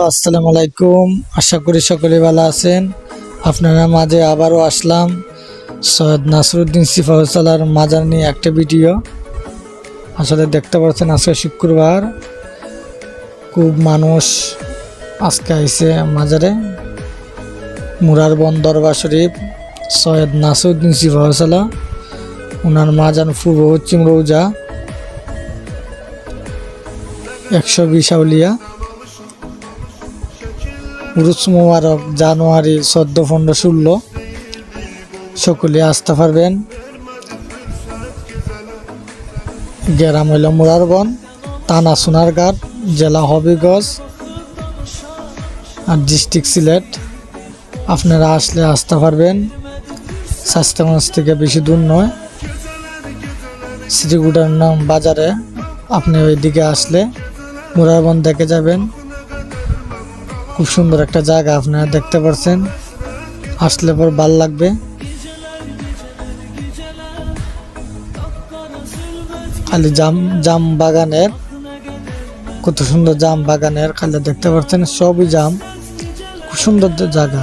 আসসালামু আলাইকুম। আশা করি সকলে ভালো আছেন। আপনারা মাঝে আবারও আসলাম সৈয়দ নাসরুদ্দিন সিফাউসালার মাজার নিয়ে একটা ভিডিও। আসলে দেখতে পাচ্ছেন আজকে শুক্রবার, খুব মানুষ আজকে আইছে মাজারে। মুরারবন দরবার শরীফ সৈয়দ নাসরুদ্দিন সিফাউসালা, ওনার মাজার পূর্ব পশ্চিম রৌজা 120 আউলিয়া। উরুস মুবারক জানুয়ারি 14, 15, 16 সকলে আসতে পারবেন। গ্রাম হইল মুরারবন, থানা সোনারঘাট, জেলা হবিগঞ্জ আর ডিস্ট্রিক্ট সিলেট। আপনারা আসলে আসতে পারবেন। শাস্তাগঞ্জ থেকে বেশি দূর নয়, শ্রীগুড়ার নাম বাজারে। আপনি ওইদিকে আসলে মুরারবন দেখে যাবেন। খুব সুন্দর একটা জায়গা, আপনারা দেখতে পাচ্ছেন। আসলে পর ভাল লাগবে। খালি জাম বাগানের, কত সুন্দর জাম বাগানের, খালি দেখতে পাচ্ছেন সবই জাম। খুব সুন্দর জায়গা।